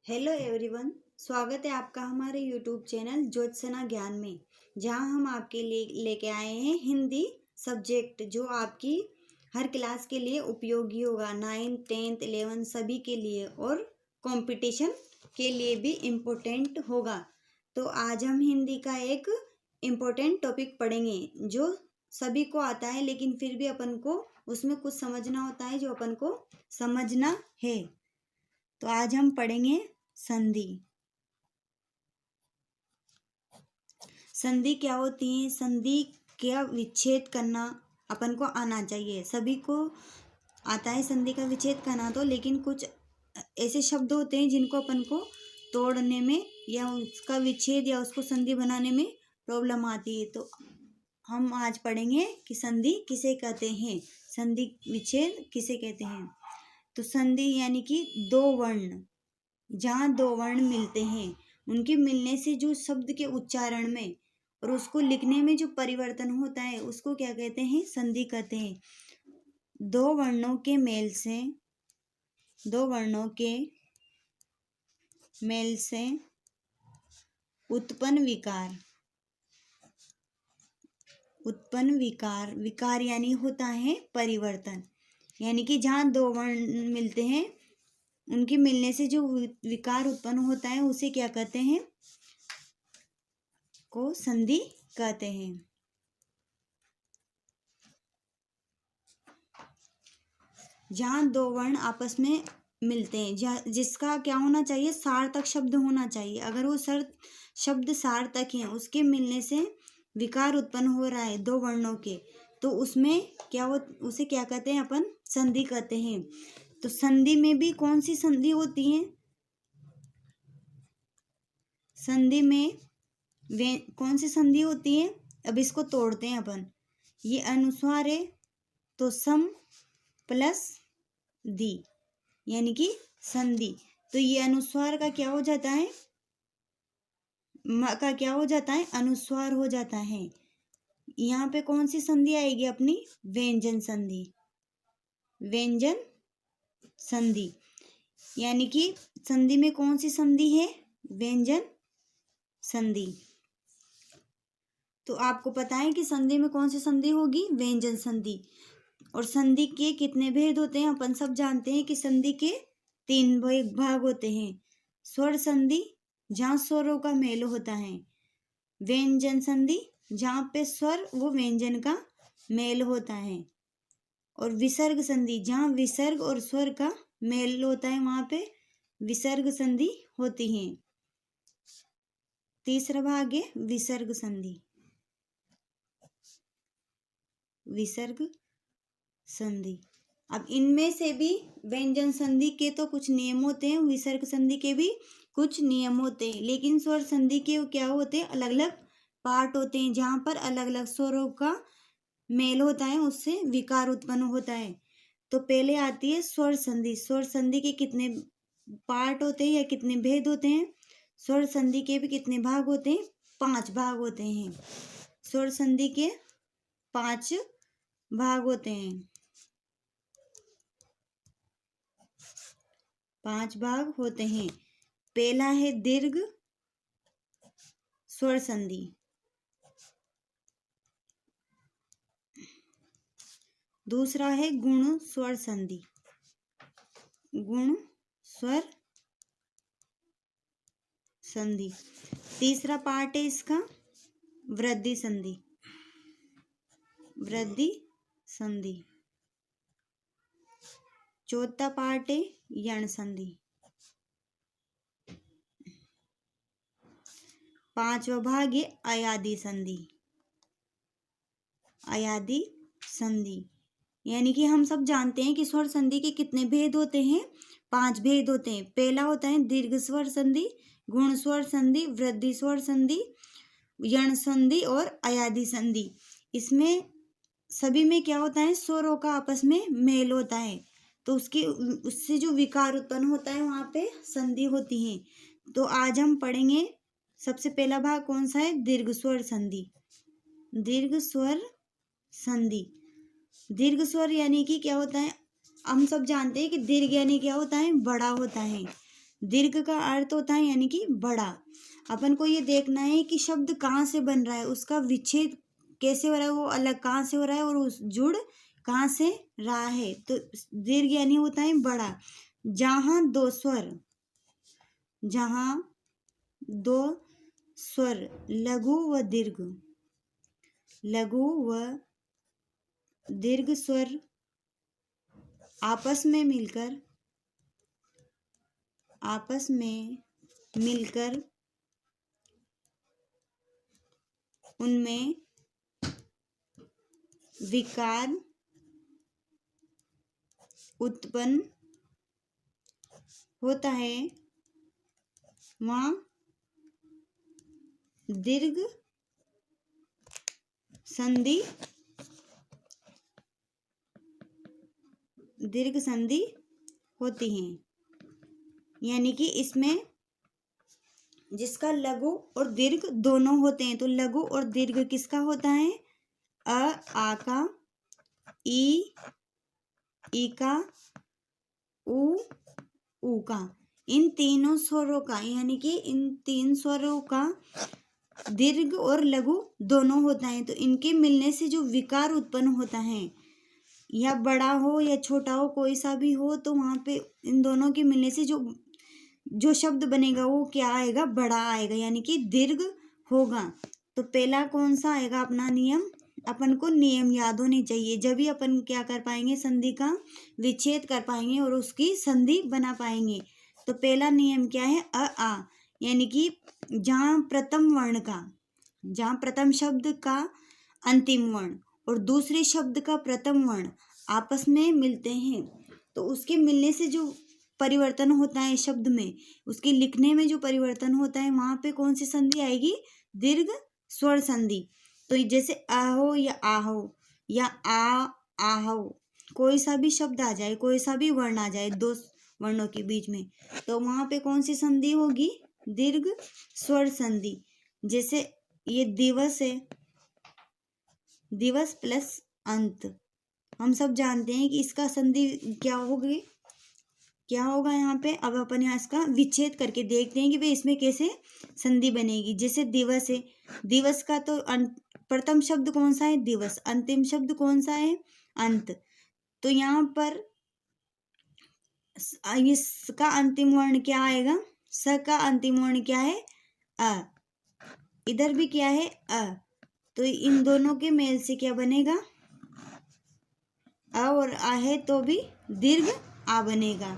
Hello everyone. स्वागत है आपका हमारे यूट्यूब चैनल ज्योत्सना ज्ञान में, जहां हम आपके लिए लेके आए हैं हिंदी सब्जेक्ट जो आपकी हर क्लास के लिए उपयोगी होगा। 9th 10th 11th सभी के लिए और कंपटीशन के लिए भी इम्पोर्टेंट होगा। तो आज हम हिंदी का एक इम्पोर्टेंट टॉपिक पढ़ेंगे जो सभी को आता है, लेकिन फिर भी अपन को उसमें कुछ समझना होता है जो अपन को समझना है। तो आज हम पढ़ेंगे संधि। संधि क्या होती है? संधि का विच्छेद करना अपन को आना चाहिए, सभी को आता है संधि का विच्छेद करना तो, लेकिन कुछ ऐसे शब्द होते हैं जिनको अपन को तोड़ने में या उसका विच्छेद या उसको संधि बनाने में प्रॉब्लम आती है। तो हम आज पढ़ेंगे कि संधि किसे कहते हैं, संधि विच्छेद किसे कहते हैं। तो संधि यानी कि दो वर्ण, जहाँ दो वर्ण मिलते हैं उनके मिलने से जो शब्द के उच्चारण में और उसको लिखने में जो परिवर्तन होता है उसको क्या कहते हैं? संधि कहते हैं। दो वर्णों के मेल से उत्पन्न विकार यानी होता है परिवर्तन। यानी कि जहाँ दो वर्ण मिलते हैं उनके मिलने से जो विकार उत्पन्न होता है उसे क्या कहते हैं? को संधि कहते हैं। जहाँ दो वर्ण आपस में मिलते हैं, जिसका क्या होना चाहिए? सार्थक शब्द होना चाहिए। अगर वो शब्द सार्थक है, उसके मिलने से विकार उत्पन्न हो रहा है दो वर्णों के, तो उसमें क्या हो, उसे क्या कहते हैं? अपन संधि कहते हैं। तो संधि में भी कौन सी संधि होती है? संधि में कौन सी संधि होती है? अब इसको तोड़ते हैं अपन। ये अनुस्वार है तो सम प्लस दी यानी कि संधि। तो ये अनुस्वार का क्या हो जाता है? का क्या हो जाता है? अनुस्वार हो जाता है। यहाँ पे कौन सी संधि आएगी अपनी? व्यंजन संधि। यानी कि संधि में कौन सी संधि है? व्यंजन संधि। तो आपको पता है कि संधि में कौन सी संधि होगी? व्यंजन संधि। और संधि के कितने भेद होते हैं? अपन सब जानते हैं कि संधि के 3 भाग होते हैं। स्वर संधि, जहाँ स्वरों का मेल होता है। व्यंजन संधि, जहाँ पे स्वर वो व्यंजन का मेल होता है। और विसर्ग संधि, जहाँ विसर्ग और स्वर का मेल होता है वहाँ पे विसर्ग संधि होती है। तीसरा भाग है विसर्ग संधि। अब इनमें से भी व्यंजन संधि के तो कुछ नियम होते हैं, विसर्ग संधि के भी कुछ नियम होते हैं, लेकिन स्वर संधि के क्या होते हैं? अलग अलग पार्ट होते हैं, जहाँ पर अलग अलग स्वरों का मेल होता है, उससे विकार उत्पन्न होता है। तो पहले आती है स्वर संधि। स्वर संधि के कितने पार्ट होते हैं या कितने भेद होते हैं? स्वर संधि के भी कितने भाग होते हैं? 5 भाग होते हैं। स्वर संधि के 5 भाग होते हैं। 5 भाग होते हैं। पहला है दीर्घ स्वर संधि। दूसरा है गुण स्वर संधि। तीसरा पार्ट है इसका वृद्धि संधि। चौथा पार्ट है यण संधि। 5वां भाग है अयादी संधि। यानी कि हम सब जानते हैं कि स्वर संधि के कितने भेद होते हैं? 5 भेद होते हैं। पहला होता है दीर्घ स्वर संधि, गुण स्वर संधि, वृद्धि स्वर संधि, यण संधि और अयादी संधि। इसमें सभी में क्या होता है? स्वरों का आपस में मेल होता है, तो उससे जो विकार उत्पन्न होता है वहां पे संधि होती है। तो आज हम पढ़ेंगे सबसे पहला भाग कौन सा है? दीर्घ स्वर संधि। दीर्घ स्वर यानी कि क्या होता है? हम सब जानते हैं कि दीर्घ यानी क्या होता है? बड़ा होता है। दीर्घ का अर्थ होता है यानी कि बड़ा। अपन को ये देखना है कि शब्द कहाँ से बन रहा है, उसका विच्छेद कैसे हो रहा है, वो अलग कहाँ से हो रहा है और उस जुड़ कहाँ से रहा है। तो दीर्घ यानी होता है बड़ा। जहाँ दो स्वर, जहाँ दो स्वर लघु व दीर्घ, लघु व दीर्घ स्वर आपस में मिलकर उनमें विकार उत्पन्न होता है, वहाँ दीर्घ संधि होती है। यानी कि इसमें जिसका लघु और दीर्घ दोनों होते हैं, तो लघु और दीर्घ किसका होता है? आ का, ई का, ऊ का। इन तीनों स्वरों का, यानी कि इन तीन स्वरों का दीर्घ और लघु दोनों होता है। तो इनके मिलने से जो विकार उत्पन्न होता है, या बड़ा हो या छोटा हो, कोई सा भी हो, तो वहां पे इन दोनों के मिलने से जो शब्द बनेगा वो क्या आएगा? बड़ा आएगा, यानी कि दीर्घ होगा। तो पहला कौन सा आएगा अपना नियम? अपन को नियम याद होने चाहिए, जब भी अपन क्या कर पाएंगे? संधि का विच्छेद कर पाएंगे और उसकी संधि बना पाएंगे। तो पहला नियम क्या है? आ, यानी कि जहाँ प्रथम शब्द का अंतिम वर्ण और दूसरे शब्द का प्रथम वर्ण आपस में मिलते हैं, तो उसके मिलने से जो परिवर्तन होता है शब्द में, उसके लिखने में जो परिवर्तन होता है, वहां पे कौन सी संधि आएगी? दीर्घ स्वर संधि। तो जैसे आहो या आहो या आहो, कोई सा भी शब्द आ जाए, कोई सा भी वर्ण आ जाए दो वर्णों के बीच में, तो वहां पे कौन सी संधि होगी? दीर्घ स्वर संधि। जैसे ये दिवस है, दिवस प्लस अंत, हम सब जानते हैं कि इसका संधि क्या होगी, क्या होगा यहाँ पे? अब अपन यहाँ इसका विच्छेद करके देखते हैं कि भाई इसमें कैसे संधि बनेगी। जैसे दिवस है, दिवस का तो प्रथम शब्द कौन सा है? दिवस। अंतिम शब्द कौन सा है? अंत। तो यहाँ पर इसका अंतिम वर्ण क्या आएगा? स का अंतिम वर्ण क्या है? अ। इधर भी क्या है? अ। तो इन दोनों के मेल से क्या बनेगा? अ और आ है तो भी दीर्घ आ बनेगा।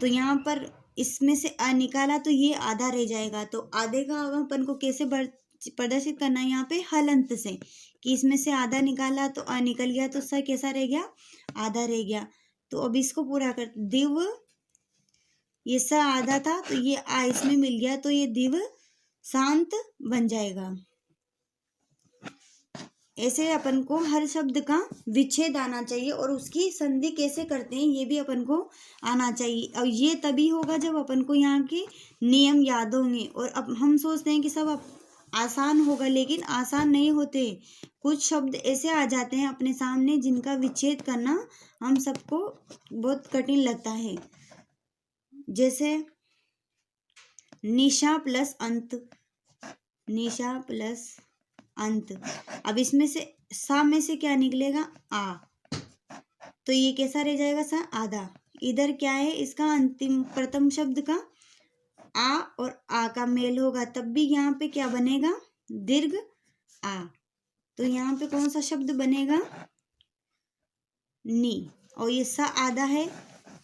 तो यहाँ पर इसमें से अ निकाला तो ये आधा रह जाएगा। तो आधे का अपन को कैसे प्रदर्शित करना है? यहाँ पे हलंत से, कि इसमें से आधा निकाला तो अ निकल गया, तो स कैसा रह गया? आधा रह गया। तो अब इसको पूरा कर, दिव, ये स आधा था तो ये आ इसमें मिल गया, तो ये दिव शांत बन जाएगा। ऐसे अपन को हर शब्द का विच्छेद आना चाहिए और उसकी संधि कैसे करते हैं ये भी अपन को आना चाहिए। और ये तभी होगा जब अपन को यहाँ के नियम याद होंगे। और अब हम सोचते हैं कि सब आसान होगा, लेकिन आसान नहीं होते। कुछ शब्द ऐसे आ जाते हैं अपने सामने जिनका विच्छेद करना हम सबको बहुत कठिन लगता है। जैसे निशा प्लस अंत, निशा प्लस अंत। अब इसमें से सा में से क्या निकलेगा? आ। तो ये कैसा रह जाएगा? सा आधा। इधर क्या है? इसका अंतिम प्रथम शब्द का आ और आ का मेल होगा, तब भी यहाँ पे क्या बनेगा? दीर्घ आ। तो यहाँ पे कौन सा शब्द बनेगा? नी। और ये सा आधा है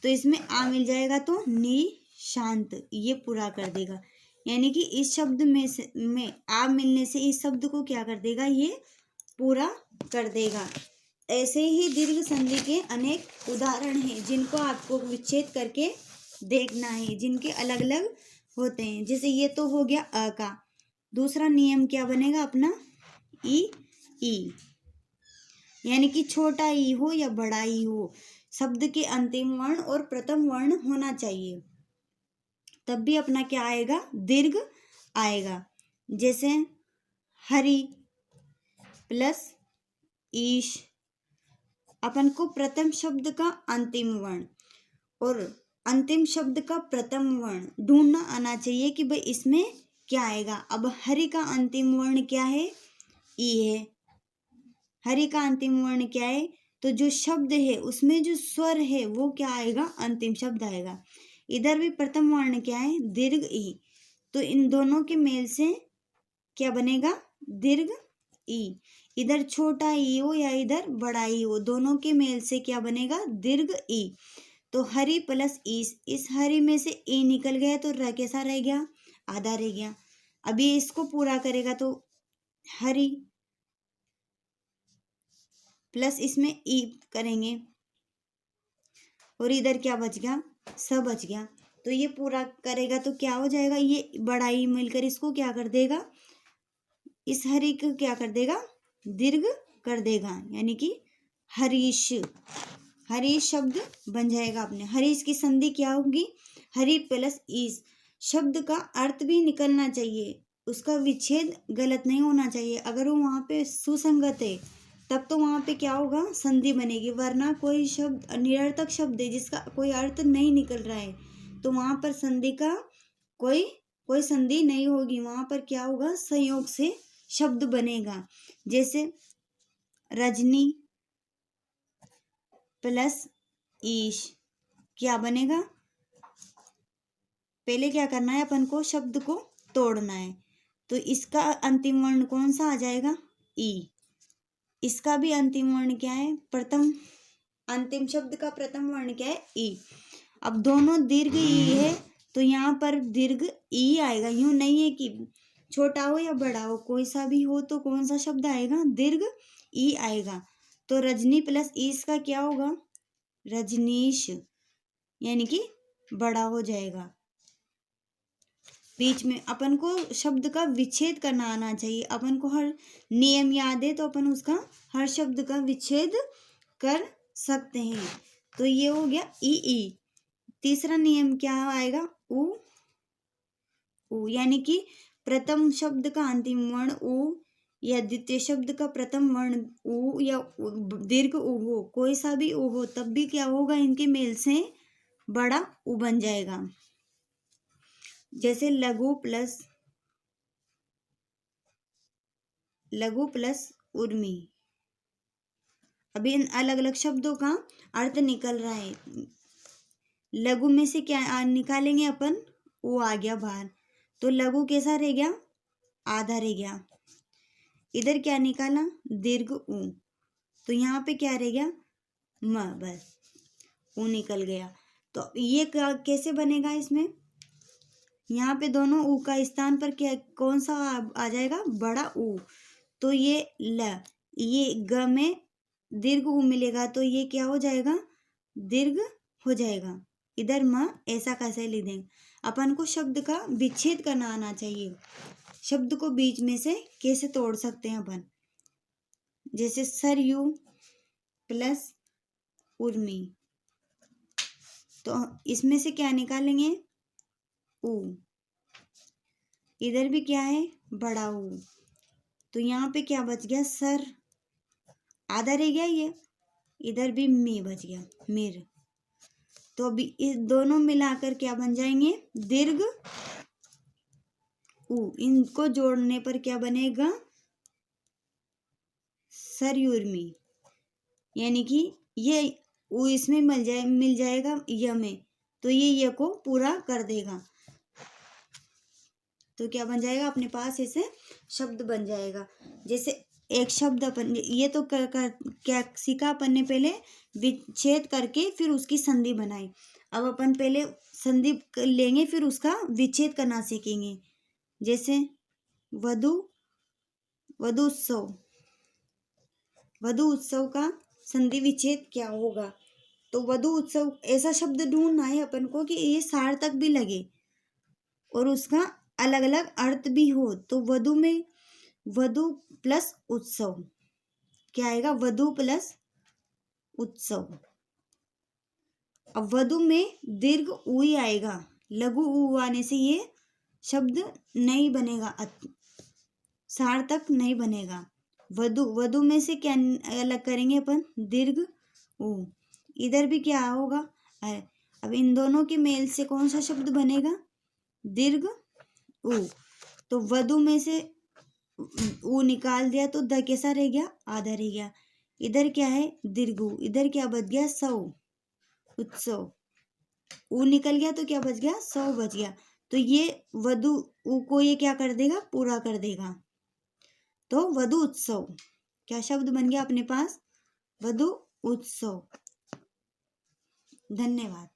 तो इसमें आ मिल जाएगा, तो नी शांत, ये पूरा कर देगा। यानी कि इस शब्द में आ मिलने से इस शब्द को क्या कर देगा? ये पूरा कर देगा। ऐसे ही दीर्घ संधि के अनेक उदाहरण हैं जिनको आपको विच्छेद करके देखना है, जिनके अलग अलग होते हैं। जैसे ये तो हो गया अ का। दूसरा नियम क्या बनेगा अपना? ई। यानी कि छोटा ई हो या बड़ा ई हो, शब्द के अंतिम वर्ण और प्रथम वर्ण होना चाहिए, तब भी अपना क्या आएगा? दीर्घ आएगा। जैसे हरि प्लस ईश, अपन को प्रथम शब्द का अंतिम वर्ण और अंतिम शब्द का प्रथम वर्ण ढूंढना आना चाहिए कि भाई इसमें क्या आएगा। अब हरि का अंतिम वर्ण क्या है? ई है। हरि का अंतिम वर्ण क्या है? तो जो शब्द है उसमें जो स्वर है वो क्या आएगा? अंतिम शब्द आएगा। इधर भी प्रथम वर्ण क्या है? दीर्घ ई। तो इन दोनों के मेल से क्या बनेगा? दीर्घ ई। इधर छोटा ई हो या इधर बड़ा ई हो, दोनों के मेल से क्या बनेगा? दीर्घ ई। तो हरि प्लस इस हरि में से ई निकल गया तो र कैसा रह गया? आधा रह गया। अभी इसको पूरा करेगा तो हरि प्लस इसमें ई करेंगे और इधर क्या बच गया? स बच गया। तो ये पूरा करेगा तो क्या हो जाएगा? ये बड़ा ई मिलकर इसको क्या कर देगा? इस हरि को क्या कर देगा? दीर्घ कर देगा, यानी कि हरीश। हरीश शब्द बन जाएगा अपने। हरीश की संधि क्या होगी? हरि प्लस ईश। शब्द का अर्थ भी निकलना चाहिए, उसका विच्छेद गलत नहीं होना चाहिए। अगर वो वहाँ पे सुसंगत है तब तो वहाँ पे क्या होगा? संधि बनेगी। वरना कोई शब्द निरर्थक शब्द है जिसका कोई अर्थ नहीं निकल रहा है तो वहाँ पर संधि का कोई संधि नहीं होगी। वहाँ पर क्या होगा? संयोग से शब्द बनेगा। जैसे रजनी प्लस ईश क्या बनेगा? पहले क्या करना है अपन को? शब्द को तोड़ना है। तो इसका अंतिम वर्ण कौन सा आ जाएगा? ई। इसका भी अंतिम वर्ण क्या है? प्रथम अंतिम शब्द का प्रथम वर्ण क्या है? ई। अब दोनों दीर्घ ई है तो यहाँ पर दीर्घ ई आएगा। यूं नहीं है कि छोटा हो या बड़ा हो, कोई सा भी हो तो कौन सा शब्द आएगा? दीर्घ ई आएगा। तो रजनी प्लस ईश का क्या होगा? रजनीश, यानी कि बड़ा हो जाएगा। बीच में अपन को शब्द का विच्छेद करना आना चाहिए। अपन को हर नियम याद है तो अपन उसका हर शब्द का विच्छेद कर सकते हैं। तो ये हो गया ई। तीसरा नियम क्या आएगा? उ। यानी कि प्रथम शब्द का अंतिम वर्ण उ या द्वितीय शब्द का प्रथम वर्ण उ या दीर्घ उ हो, कोई सा भी उ हो, तब भी क्या होगा? इनके मेल से बड़ा उ बन जाएगा। जैसे लघु प्लस उर्मी। अभी इन अलग अलग शब्दों का अर्थ निकल रहा है। लघु में से क्या निकालेंगे अपन? उ आ गया बाहर, तो लघु कैसा रह गया? आधा रह गया। इधर क्या निकाला? दीर्घ उ, तो यहाँ पे क्या रह गया? म, बस उ निकल गया। तो ये कैसे बनेगा? इसमें यहाँ पे दोनों उ का स्थान पर क्या कौन सा आ जाएगा? बड़ा उ। तो ये ये ग में दीर्घ उ मिलेगा तो ये क्या हो जाएगा? दीर्घ हो जाएगा। इधर म ऐसा कैसे लिख देंगे? अपन को शब्द का विच्छेद करना आना चाहिए। शब्द को बीच में से कैसे तोड़ सकते हैं अपन? जैसे सरयू प्लस उर्मी, तो इसमें से क्या निकालेंगे? उ। इधर भी क्या है? बड़ा उ। तो यहाँ पे क्या बच गया? सर, आधा रह गया ये। इधर भी मी बच गया, मिर। तो अभी इस दोनों मिलाकर क्या बन जाएंगे? दीर्घ उ। इनको जोड़ने पर क्या बनेगा? सरयुर्मी, यानी कि ये उ इसमें मिल जाएगा य में, तो ये य को पूरा कर देगा। तो क्या बन जाएगा? अपने पास ऐसे शब्द बन जाएगा। जैसे एक शब्द अपन ये तो क्या सीखा अपन ने? पहले विच्छेद करके फिर उसकी संधि बनाई। अब अपन पहले संधि लेंगे फिर उसका विच्छेद करना सीखेंगे। जैसे वधु उत्सव का संधि विच्छेद क्या होगा? तो वधु उत्सव ऐसा शब्द ढूंढना है अपन को कि ये सार्थक भी लगे और उसका अलग अलग अर्थ भी हो। तो वधु में वधु प्लस उत्सव क्या आएगा? वधु प्लस उत्सव। अब वधु में दीर्घ उ ही आएगा, लघु उ आने से ये शब्द नहीं बनेगा, सार्थक नहीं बनेगा। वधु में से क्या अलग करेंगे अपन? दीर्घ उ। इधर भी क्या होगा? अब इन दोनों के मेल से कौन सा शब्द बनेगा? दीर्घ उ। तो वधु में से उ निकाल दिया तो द कैसा रह गया? आधा रह गया। इधर क्या है? दीर्घ उ। इधर क्या बच गया? सौ, उत्सव। उ निकल गया तो क्या बच गया? सौ बच गया। तो ये वधु उ को ये क्या कर देगा? पूरा कर देगा। तो वधु उत्सव क्या शब्द बन गया अपने पास? वधु उत्सव। धन्यवाद।